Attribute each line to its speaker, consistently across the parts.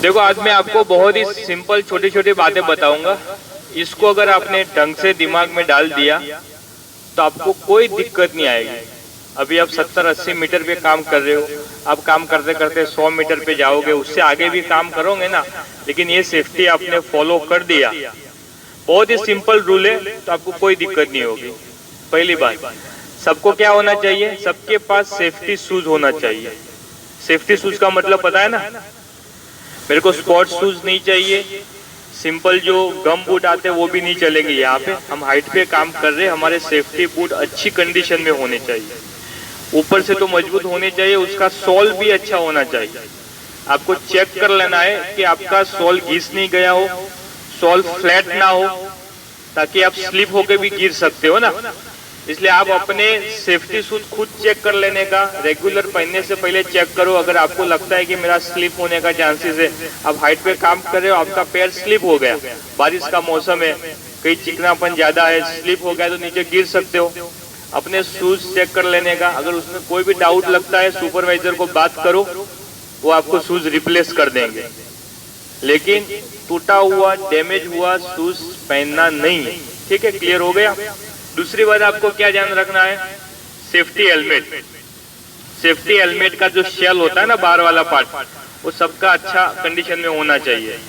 Speaker 1: देखो आज मैं आपको बहुत ही सिंपल छोटी छोटी बातें बताऊंगा। इसको अगर आपने ढंग से दिमाग में डाल दिया तो आपको कोई दिक्कत नहीं आएगी। अभी आप 70-80 मीटर पे काम कर रहे हो, आप काम करते करते 100 मीटर पे जाओगे, उससे आगे भी काम करोगे ना, लेकिन ये सेफ्टी आपने फॉलो कर दिया, बहुत ही सिंपल रूल है, तो आपको कोई दिक्कत नहीं होगी। पहली बात, सबको क्या होना चाहिए, सबके पास सेफ्टी शूज होना चाहिए। सेफ्टी शूज का मतलब पता है ना, मेरे को स्पोर्ट्स शूज नहीं चाहिए, सिंपल जो गम बूट आते हैं वो भी नहीं चलेंगे। यहाँ पे हम हाइट पे काम कर रहे हैं, हमारे सेफ्टी बूट अच्छी कंडीशन में होने चाहिए, ऊपर से तो मजबूत होने चाहिए, उसका सोल भी अच्छा होना चाहिए। आपको चेक कर लेना है कि आपका सोल घिस नहीं गया हो, सोल फ्लैट ना हो, ताकि आप स्लिप होके भी गिर सकते हो ना। इसलिए आप अपने सेफ्टी शूज खुद चेक कर लेने का, रेगुलर पहनने से पहले चेक करो। अगर आपको लगता है कि मेरा स्लिप होने का चांसेस है, आप हाइट पे काम कर रहे हो, आपका पैर स्लिप हो गया, बारिश का मौसम है, कहीं चिकनापन ज्यादा है, स्लिप हो गया तो नीचे गिर सकते हो। अपने शूज चेक कर लेने का, अगर उसमें कोई भी डाउट लगता है सुपरवाइजर को बात करो, वो आपको शूज रिप्लेस कर देंगे, लेकिन टूटा हुआ डैमेज हुआ शूज पहनना नहीं। ठीक है, क्लियर हो गया। दूसरी बात आपको क्या ध्यान रखना है, सेफ्टी हेलमेट। सेफ्टी हेलमेट का जो शेल होता है ना, बाहर वाला पार्ट, वो सबका अच्छा कंडीशन में होना चाहिए।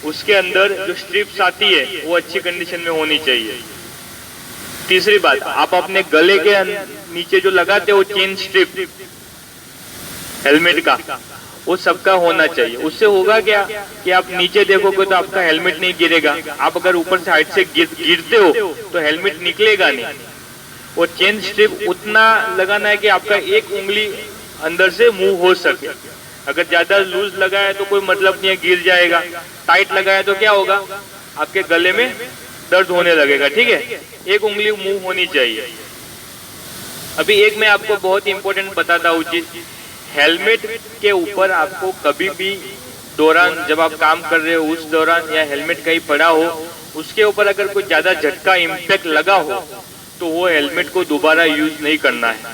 Speaker 1: उसके अंदर जो स्ट्रिप्स आती है वो अच्छी कंडीशन में होनी चाहिए। तीसरी बात, आप अपने गले के नीचे जो लगाते हो चेन स्ट्रिप हेलमेट का, वो सबका होना चाहिए। उससे होगा क्या कि आप नीचे देखोगे तो आपका हेलमेट नहीं गिरेगा। आप अगर ऊपर से हाइट से गिरते हो तो हेलमेट निकलेगा नहीं। वो चेन स्ट्रिप उतना लगाना है कि आपका एक उंगली अंदर से मूव हो सके। अगर ज्यादा लूज लगा है तो कोई मतलब नहीं है, गिर जाएगा। टाइट लगा है तो क्या होगा, आपके गले में दर्द होने लगेगा। ठीक है, एक उंगली मूव होनी चाहिए। अभी एक मैं आपको बहुत इंपॉर्टेंट बताता हूँ चीज, हेलमेट के ऊपर आपको कभी भी दौरान जब आप काम कर रहे हो उस दौरान, या हेलमेट कहीं पड़ा हो उसके ऊपर अगर कोई ज्यादा झटका इम्पैक्ट लगा हो तो वो हेलमेट को दोबारा यूज नहीं करना है।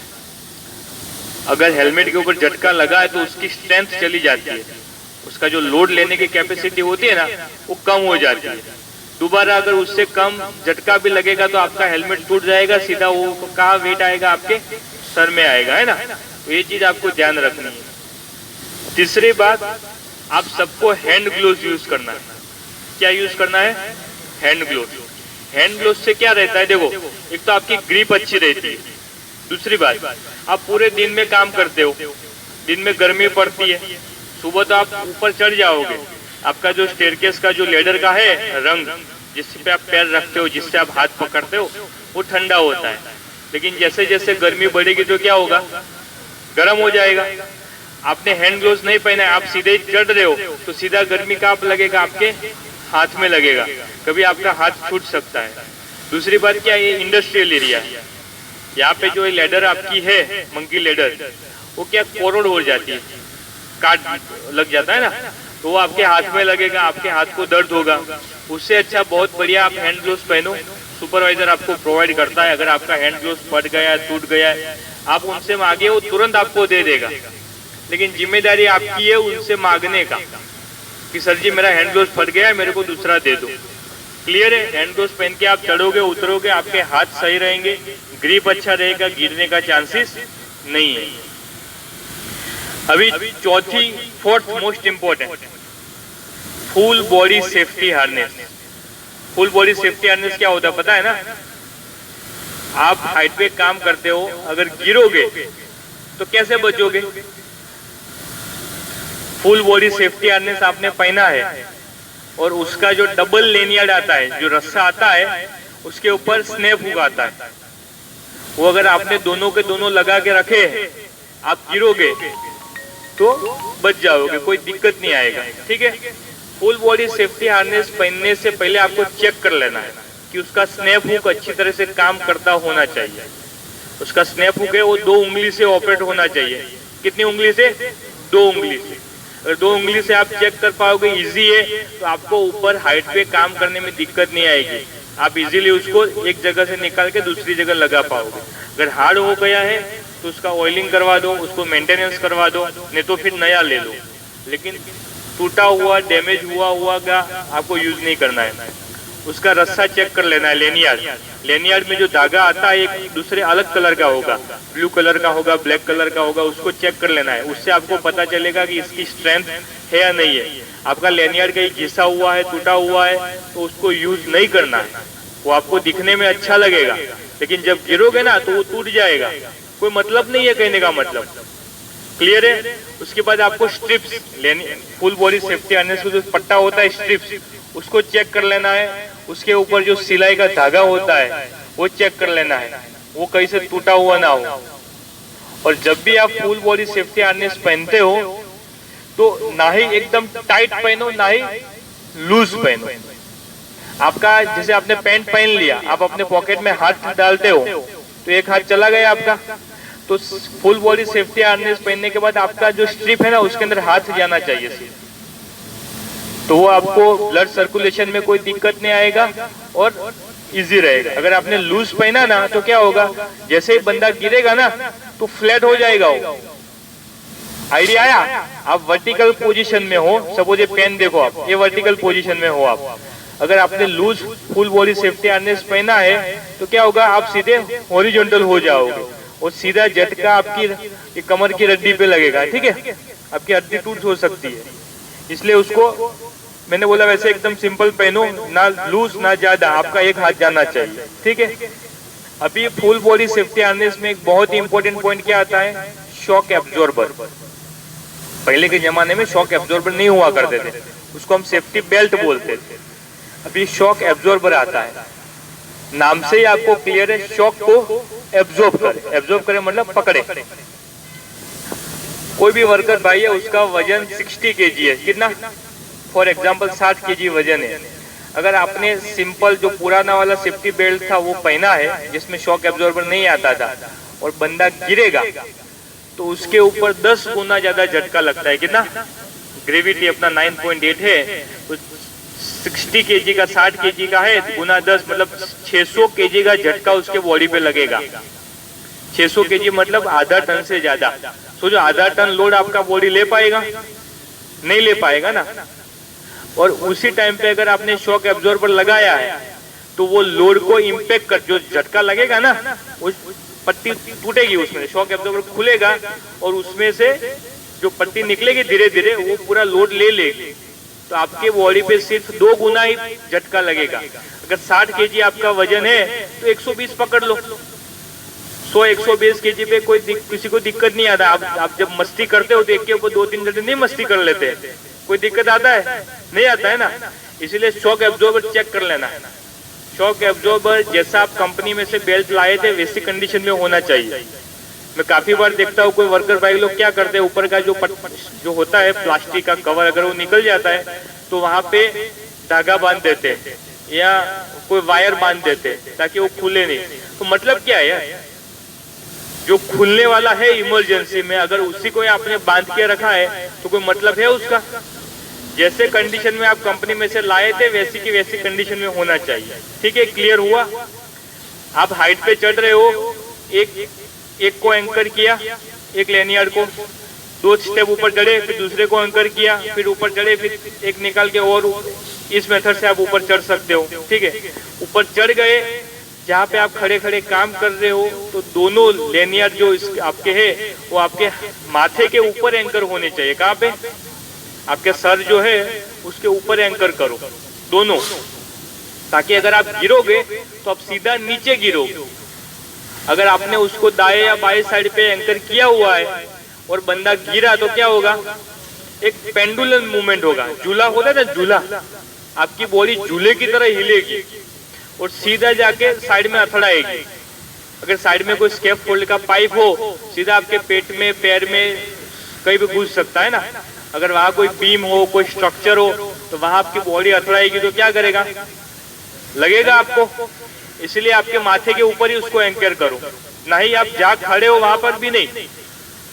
Speaker 1: अगर हेलमेट के ऊपर झटका लगा है तो उसकी स्ट्रेंथ चली जाती है, उसका जो लोड लेने की कैपेसिटी होती है ना, वो कम हो जाती है। दोबारा अगर उससे कम झटका भी लगेगा तो आपका हेलमेट टूट जाएगा, सीधा वो कहाँ वेट आएगा, आपके सर में आएगा, है ना। तो ये चीज आपको ध्यान रखनी है। तीसरी बात, आप सबको हैंड ग्लोव्स यूज करना है। क्या यूज करना है, हैंड ग्लोव्स। हैंड ग्लोव्स से क्या रहता है, देखो, एक तो आपकी ग्रिप अच्छी रहती है। दूसरी बात, आप पूरे दिन में काम करते हो, दिन में गर्मी पड़ती है, सुबह तो आप ऊपर चढ़ जाओगे, आपका जो स्टेयरकेस का जो लेडर का है रंग, जिस पे आप पैर रखते हो, जिससे आप हाथ पकड़ते हो, वो ठंडा होता है। लेकिन जैसे जैसे गर्मी बढ़ेगी तो क्या होगा, गर्म हो जाएगा। आपने हैंड ग्लोव्स नहीं पहना है, आप सीधे चढ़ रहे हो तो सीधा गर्मी का आप लगेगा, आपके हाथ में लगेगा, कभी आपका हाथ छूट सकता है। दूसरी बात क्या, ये इंडस्ट्रियल एरिया है, यहाँ पे जो लेडर आपकी है मंकी लेडर, वो क्या कोरोड हो जाती है, काट लग जाता है ना, तो वो आपके हाथ में लगेगा, आपके हाथ को दर्द होगा। उससे अच्छा बहुत बढ़िया आप हैंड ग्लोव्स पहनो, सुपरवाइजर आपको प्रोवाइड करता है। अगर आपका हैंड ग्लोव्स फट गया, टूट गया है, आप उनसे मांगे, वो तुरंत आपको दे देगा, लेकिन जिम्मेदारी आपकी है उनसे मांगने का कि सर जी मेरा हैंड ग्लोव्स फट गया है, मेरे को दूसरा दे दो। क्लियर है, हैंड ग्लोव्स पहन के आप चढ़ोगे उतरोगे, आपके हाथ सही रहेंगे, ग्रिप अच्छा रहेगा, गिरने का चांसेस नहीं है। अभी चौथी, fourth most important, full body safety harness. Full body safety harness क्या होता है पता है ना, आप हाइट पे काम करते हो, अगर गिरोगे तो कैसे बचोगे। फुल बॉडी सेफ्टी हार्नेस आपने पहना है और उसका जो डबल लेनियर्ड आता है, जो रस्सा आता है, उसके ऊपर स्नैप हुक आता है, वो अगर आपने दोनों के दोनों लगा के रखे हैं, आप गिरोगे तो बच जाओगे, कोई दिक्कत नहीं आएगा। ठीक है, फुल बॉडी सेफ्टी हार्नेस पहनने से पहले आपको चेक कर लेना है कि उसका स्नैप हुक अच्छी तरह से काम करता होना चाहिए। उसका स्नैप हुक है वो 2 उंगली से ऑपरेट होना चाहिए। कितनी उंगली से, 2 उंगली से। अगर 2 उंगली से आप चेक कर पाओगे, इजी है, तो आपको ऊपर हाइट पे काम करने में दिक्कत नहीं आएगी। आप इजीली उसको एक जगह से निकाल के दूसरी जगह लगा पाओगे। अगर हार्ड हो गया है तो उसका ऑयलिंग करवा दो, उसको मेंटेनेंस करवा दो, नहीं तो फिर नया ले लो। लेकिन टूटा हुआ डैमेज हुआ का आपको यूज नहीं करना है। उसका रस्सा चेक कर लेना है, लेनियार्ड में जो धागा आता है एक दूसरे अलग कलर का होगा, ब्लू कलर का होगा, ब्लैक कलर का होगा, उसको चेक कर लेना है। उससे आपको पता चलेगा कि इसकी स्ट्रेंथ है या नहीं है। आपका लेनियार्ड कहीं घिसा हुआ है, टूटा हुआ है, तो उसको यूज नहीं करना है। वो आपको दिखने में अच्छा लगेगा, लेकिन जब गिरोगे ना तो वो टूट जाएगा। कोई मतलब नहीं है कहने का मतलब, क्लियर है। उसके बाद आपको स्ट्रिप्स लेनी, फुल बॉडी सेफ्टी हार्नेस का जो पट्टा होता है स्ट्रिप्स, उसको चेक कर लेना है। उसके ऊपर जो सिलाई का धागा होता है वो चेक कर लेना है, वो कहीं से टूटा हुआ ना हो। और जब भी आप फुल बॉडी सेफ्टी हार्नेस पहनते हो तो ना ही एकदम टाइट पहनो, ना ही लूज पहनो। आपका जैसे आपने पैंट पहन लिया, आप अपने पॉकेट में हाथ डालते हो तो एक हाथ चला गया आपका। तो फुल बॉडी सेफ्टी हार्नेस पहनने के बाद आपका जो स्ट्रिप है ना उसके अंदर हाथ जाना चाहिए, तो वो आपको ब्लड सर्कुलेशन में कोई दिक्कत नहीं आएगा और इजी रहेगा। अगर आपने लूज पहना ना तो क्या होगा, जैसे ही बंदा गिरेगा ना तो फ्लैट हो जाएगा वो। आइडिया आया? आप वर्टिकल पोजीशन में हो, सपोज ये पेन देखो आप, ये वर्टिकल पोजीशन में हो आप। अगर आपने loose full body safety harness पहना है तो क्या होगा, आप सीधे हॉरिजॉन्टल हो जाओगे और सीधा झटका आपकी कमर की हड्डी पे लगेगा। ठीक है, आपकी हड्डी टूट हो सकती है, इसलिए उसको मैंने बोला वैसे एकदम सिंपल पहनो, ना लूज ना ज्यादा, आपका एक हाथ जाना चाहिए। ठीक है। अभी फुल बॉडी सेफ्टी हार्नेस में एक बहुत ही इंपॉर्टेंट पॉइंट क्या आता है, शॉक एब्जॉर्बर। पहले के जमाने में शॉक एब्जॉर्बर नहीं हुआ करते थे, उसको हम सेफ्टी बेल्ट बोलते थे। अभी शॉक एब्जॉर्बर आता है, नाम से ही आपको क्लियर है, शॉक को एब्जॉर्ब करे। एब्जॉर्ब करे मतलब पकड़े। कोई भी वर्कर भाई है, उसका वजन 60 kg है, कितना, फॉर एग्जाम्पल 60 kg वजन है। अगर आपने सिंपल जो पुराना वाला सेफ्टी बेल्ट था वो पहना है जिसमें शॉक एब्जॉर्बर नहीं आता था और बंदा गिरेगा तो उसके ऊपर 10 गुना ज्यादा झटका लगता है। कितना, ग्रेविटी अपना 9.8 है, तो 60 kg का 60 kg का है, गुना 10 मतलब 600 kg का झटका उसके बॉडी पे लगेगा। 600 kg मतलब आधा टन से ज्यादा। सोचो आधा टन लोड आपका बॉडी ले पाएगा? नहीं ले पाएगा ना। और उसी टाइम पे अगर आपने शॉक एब्जॉर्बर लगाया है तो वो लोड को इम्पैक्ट कर, जो झटका लगेगा ना उस पट्टी टूटेगी, उसमें शॉक एब्जॉर्बर खुलेगा और उसमें से जो पट्टी निकलेगी धीरे धीरे वो पूरा लोड ले लेगी, तो आपके बॉडी पे सिर्फ 2 गुना ही झटका लगेगा। अगर 60 kg आपका वजन है तो 120 पकड़ लो। 100-120 kg पे किसी को दिक्कत नहीं आता। आप जब मस्ती करते हो तो एक के ऊपर 2-3 जने नहीं मस्ती कर लेते, कोई दिक्कत आता है? नहीं आता है ना। इसीलिए शॉक एब्जॉर्बर चेक कर लेना है। शॉक एब्जॉर्बर जैसा आप कंपनी में से बेल्ट लाए थे वैसी कंडीशन में होना चाहिए। मैं काफी बार देखता हूँ कोई वर्कर भाई लोग क्या करते हैं, ऊपर का जो होता है प्लास्टिक का कवर, अगर वो निकल जाता है तो वहां पे धागा बांध देते हैं या कोई वायर बांध देते हैं ताकि वो खुले नहीं। तो मतलब क्या है, जो खुलने वाला है इमरजेंसी में, अगर उसी को आपने बांध के रखा है तो कोई मतलब है उसका? जैसे कंडीशन में आप कंपनी में से लाए थे वैसी की वैसी कंडीशन में होना चाहिए। ठीक है, क्लियर हुआ? आप हाइट पे चढ़ रहे हो, एक को एंकर किया, एक लेनियार्ड को 2 स्टेप ऊपर चढ़े, फिर दूसरे को एंकर किया, फिर ऊपर चढ़े, फिर एक निकाल के, और इस मेथड से आप ऊपर चढ़ सकते हो। ठीक है, ऊपर चढ़ गए, जहाँ पे आप खड़े खड़े काम कर रहे हो तो दोनों लेनियार्ड जो आपके है वो आपके माथे के ऊपर एंकर होने चाहिए। कहाँ पे? आपके सर जो है उसके ऊपर एंकर करो दोनों, ताकि अगर आप गिरोगे तो आप सीधा नीचे गिरोगे। अगर आपने उसको दाएं या बाएं साइड पे एंकर किया हुआ है और बंदा गिरा तो क्या होगा, एक पेंडुलम मूवमेंट होगा। झूला होता है ना, झूला, आपकी बॉडी झूले की तरह हिलेगी और सीधा जाके साइड में अथड़ाएगी। अगर साइड में कोई स्केप फोल्ड का पाइप हो, सीधा आपके पेट में, पैर में कहीं भी घुस सकता है ना। अगर वहां कोई बीम हो, कोई स्ट्रक्चर हो तो वहां आपकी बॉडी अथड़ाएगी तो क्या करेगा, लगेगा आपको। इसलिए आपके माथे के ऊपर ही उसको एंकर करो, नहीं आप जहाँ खड़े हो वहां पर भी नहीं,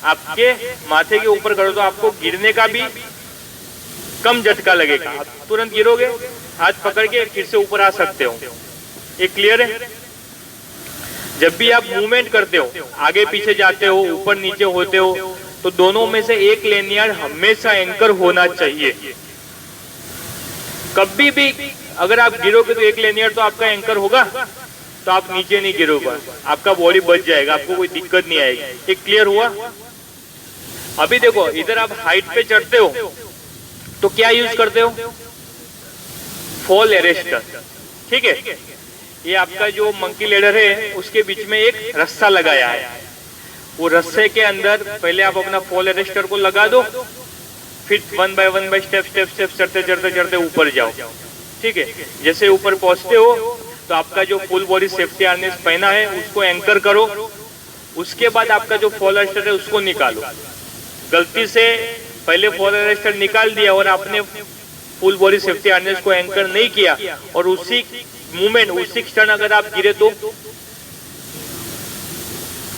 Speaker 1: आपके माथे के ऊपर करो तो आपको गिरने का भी कम झटका लगेगा। आप तुरंत गिरोगे, हाथ पकड़ के फिर से ऊपर आ सकते हो। ये क्लियर है? जब भी आप मूवमेंट करते हो, आगे पीछे जाते हो, ऊपर नीचे होते हो, तो दोनों में से एक लेनियर हमेशा एंकर होना चाहिए। कभी भी अगर आप गिरोगे तो एक लेनियर तो आपका एंकर होगा, तो आप नीचे नहीं गिरोगे, आपका बॉडी बच जाएगा, आपको कोई दिक्कत नहीं आएगी। ये क्लियर हुआ? अभी देखो इधर आप हाइट पे चढ़ते हो तो क्या यूज करते हो? Fall arrester. ठीक है, ये आपका जो मंकी लेडर है उसके बीच में एक रस्सा लगाया है, वो रस्से के अंदर पहले आप अपना फॉल अरेस्टर को लगा दो, फिर वन बाय स्टेप चढ़ते चढ़ते चढ़ते ऊपर जाओ। ठीक है, जैसे ऊपर पहुंचते हो तो आपका जो फुल बॉडी सेफ्टी हार्नेस पहना है उसको एंकर करो, उसके बाद आपका जो फॉल अरेस्टर है उसको निकालो। गलती से पहले फॉल अरेस्टर निकाल दिया और आपने फुल बॉडी सेफ्टी हार्नेस को एंकर नहीं किया और उसी मूवमेंट उसी क्षण अगर आप गिरे तो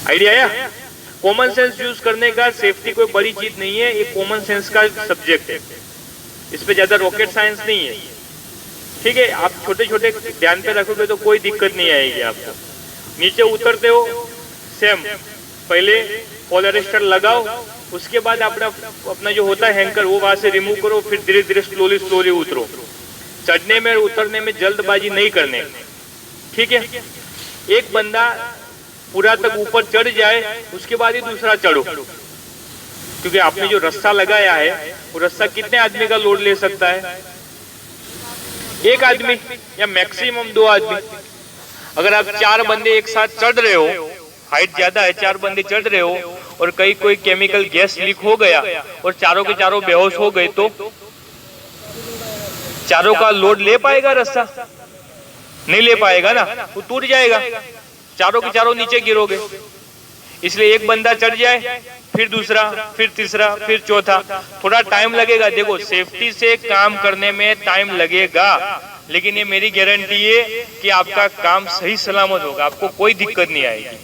Speaker 1: आइडिया आया? कॉमन सेंस यूज करने का, सेफ्टी कोई बड़ी चीज नहीं है, ये कॉमन सेंस का सब्जेक्ट है, इस पे ज्यादा रॉकेट साइंस नहीं है। ठीक है, आप छोटे छोटे ध्यान पे रखोगे तो कोई दिक्कत नहीं आएगी आपको। नीचे उतरते हो सेम, पहले फॉल अरेस्टर लगाओ, उसके बाद अपना जो होता है हैंकर वो वहां से रिमूव करो, फिर धीरे धीरे स्लोली उतरो। चढ़ने में उतरने में जल्दबाजी नहीं करने। ठीक है, एक बंदा पूरा तक ऊपर चढ़ जाए उसके बाद ही दूसरा चढ़ो, क्योंकि आपने जो रस्सा लगाया है वो रस्सा कितने आदमी का लोड ले सकता है? एक आदमी या मैक्सिमम 2 आदमी। अगर आप 4 बंदे एक साथ चढ़ रहे हो, हाइट ज्यादा है, 4 बंदे चढ़ रहे हो और कोई केमिकल गैस लीक हो गया और चारों के चारों बेहोश हो गए तो चारों का लोड ले पाएगा रस्सा? नहीं ले पाएगा ना, वो टूट जाएगा, चारों के चारों नीचे गिरोगे। इसलिए एक बंदा चढ़ जाए, फिर दूसरा, फिर तीसरा, फिर चौथा, थोड़ा टाइम लगेगा। देखो सेफ्टी से काम करने में टाइम लगेगा, लेकिन ये मेरी गारंटी है कि आपका काम सही सलामत होगा, आपको कोई दिक्कत नहीं आएगी।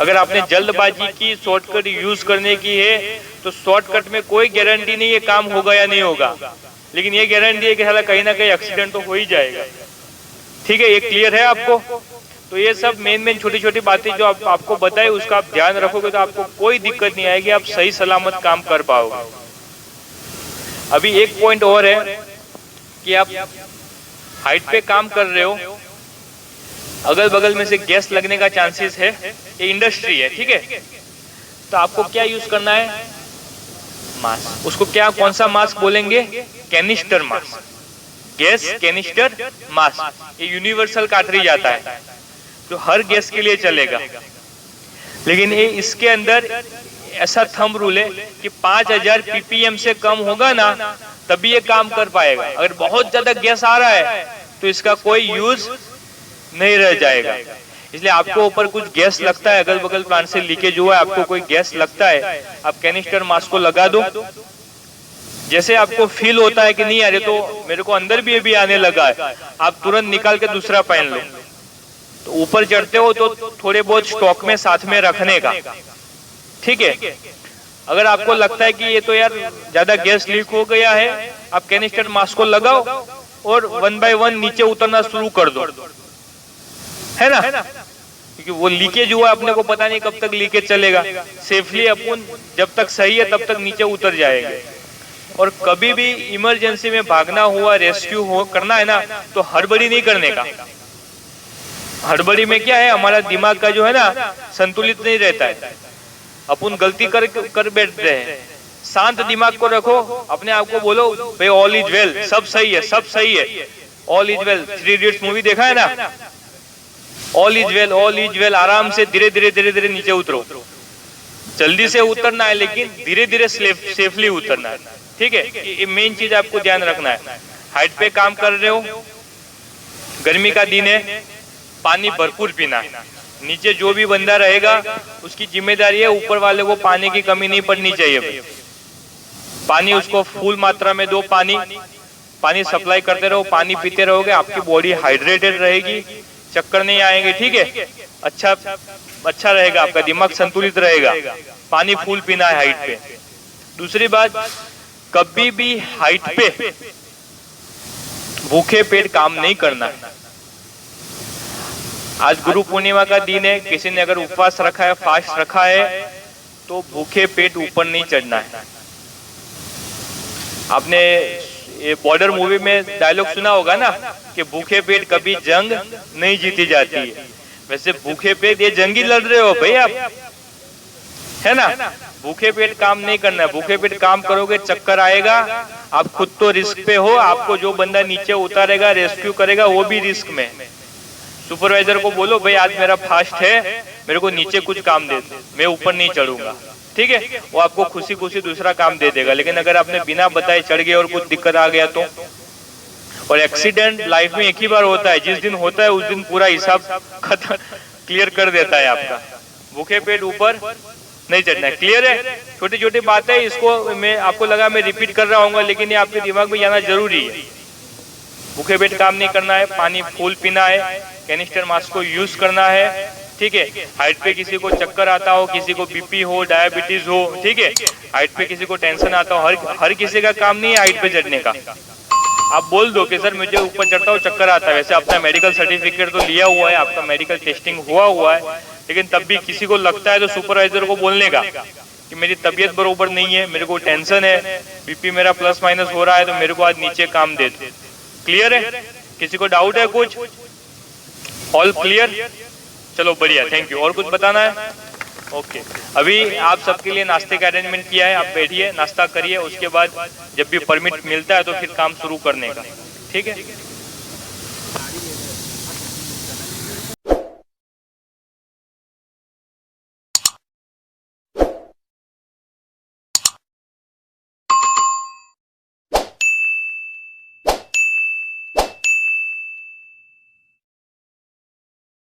Speaker 1: अगर आपने जल्दबाजी की, शॉर्टकट यूज करने की है तो शॉर्टकट में कोई गारंटी नहीं है काम होगा या नहीं होगा, लेकिन ये गारंटी है कि साला कहीं ना कहीं एक्सीडेंट तो हो ही जाएगा। ठीक है, ये क्लियर है आपको? तो ये सब मेन छोटी छोटी बातें जो आपको बताए उसका आप ध्यान रखोगे तो आपको कोई दिक्कत नहीं आएगी, आप सही सलामत काम कर पाओगे। अभी एक पॉइंट और है कि आप हाइट पे काम कर रहे हो, अगल बगल में से गैस लगने का चांसेस है, ये इंडस्ट्री है। ठीक है, तो आपको क्या यूज करना है? मास्क। उसको क्या, कौन सा मास्क बोलेंगे? Canister mask, gas canister mask. ये यूनिवर्सल कार्ट्रिज आता है जो हर गैस के लिए चलेगा, लेकिन ये इसके अंदर ऐसा थंब रूल है कि 5000 ppm से कम होगा ना तभी ये काम कर पाएगा। अगर बहुत ज्यादा गैस आ रहा है तो इसका कोई यूज नहीं रह जाएगा। इसलिए आपको ऊपर कुछ गैस लगता है, अगल बगल प्लांट से लीकेज हुआ है, आपको कोई गैस लगता है, आप कैनिस्टर मास्क को लगा दो। जैसे आपको फील होता है कि नहीं यार तो मेरे को अंदर भी अभी आने लगा है, आप तुरंत निकाल के दूसरा पहन लो। तो ऊपर चढ़ते हो तो थोड़े बहुत स्टॉक में साथ में रखने का। ठीक है, अगर आपको लगता है कि ये तो यार ज्यादा गैस लीक हो गया है, आप कैनिस्टर मास्क को लगाओ और 1 बाय 1 नीचे उतरना शुरू कर दो, है ना? क्योंकि वो लीकेज हुआ, अपने को पता नहीं कब तक लीकेज चलेगा। सेफली अपन जब तक सही है तब तक नीचे उतर जाएंगे। और कभी भी इमरजेंसी में भागना हुआ, रेस्क्यू हो करना है ना, तो हड़बड़ी नहीं करने का। हड़बड़ी में क्या है, हमारा दिमाग का जो है ना संतुलित नहीं रहता है, अपन गलती कर बैठते हैं। शांत दिमाग को रखो, अपने आप को बोलो भाई ऑल इज वेल, सब सही है, सब सही है, all is well. 3 idiots movie देखा है ना? All is well, all is well. आराम से धीरे धीरे नीचे उतरो, जल्दी से उतरना है लेकिन धीरे धीरे सेफली उतरना है। ठीक है, ये मेन चीज आपको ध्यान रखना है। हाइट पे काम कर रहे हो, गर्मी का दिन है, पानी भरपूर पीना है। नीचे जो भी बंदा रहेगा उसकी जिम्मेदारी है, ऊपर वाले को पानी की कमी नहीं पड़नी चाहिए। पानी उसको फुल मात्रा में दो, पानी सप्लाई करते रहो, पानी पीते रहोगे, आपकी बॉडी हाइड्रेटेड रहेगी, चक्कर नहीं आएंगे। ठीक है, अच्छा रहेगा, आपका दिमाग संतुलित रहेगा। पानी फुल पीना है हाइट पे। दूसरी बात, कभी भी हाइट पे भूखे पेट काम नहीं करना है। आज गुरु पूर्णिमा का दिन है, किसी ने अगर उपवास रखा है, फास्ट रखा है, तो भूखे पेट ऊपर नहीं चढ़ना है। आपने ये बॉर्डर मूवी में डायलॉग सुना होगा ना कि भूखे पेट कभी जंग नहीं जीती जाती है। वैसे भूखे पेट ये जंग ही लड़ रहे हो भाई आप, है ना। भूखे पेट काम नहीं करना है। भूखे पेट काम करोगे चक्कर आएगा, आप खुद तो रिस्क पे हो, आपको जो बंदा नीचे उतारेगा रेस्क्यू करेगा वो भी रिस्क में। सुपरवाइजर को बोलो भाई आज मेरा फास्ट है, मेरे को नीचे कुछ काम दे दो, मैं ऊपर नहीं चढ़ूंगा, ठीक है। वो आपको खुशी खुशी दूसरा काम दे देगा। लेकिन अगर आपने बिना बताए चढ़ गए और कुछ दिक्कत आ गया तो, और एक्सीडेंट लाइफ में एक ही बार होता है, जिस दिन होता है उस दिन पूरा हिसाब खत्म क्लियर कर देता है आपका। भूखे पेट ऊपर नहीं चढ़ना है, क्लियर है। छोटी छोटी बातें, इसको मैं आपको लगा मैं रिपीट कर रहा हूँ, लेकिन ये आपके दिमाग में जाना जरूरी है। भूखे पेट काम नहीं करना है, पानी फुल पीना है, कैनिस्टर मास्क को यूज करना है, ठीक है। हाइट पे किसी को चक्कर आता हो, किसी को बीपी हो, डायबिटीज हो, ठीक है, हाइट पे किसी को टेंशन आता हो, हर किसी का काम नहीं है हाइट पे चढ़ने का। आप बोल दो कि सर मुझे ऊपर चढ़ता हूँ चक्कर आता है। वैसे अपना मेडिकल सर्टिफिकेट तो लिया हुआ है, आपका मेडिकल टेस्टिंग हुआ है, लेकिन तब भी किसी को लगता है तो सुपरवाइजर को बोलने का कि मेरी तबीयत बरोबर नहीं है, मेरे को टेंशन है, बीपी मेरा प्लस माइनस हो रहा है, तो मेरे को आज नीचे काम दे दो। क्लियर है? किसी को डाउट है कुछ? All clear? चलो बढ़िया, थैंक यू। और कुछ बताना है? ओके। अभी आप सबके लिए नाश्ते का अरेंजमेंट किया है, आप बैठिए नाश्ता करिए, उसके बाद जब भी परमिट मिलता है तो फिर काम शुरू करने का, ठीक है।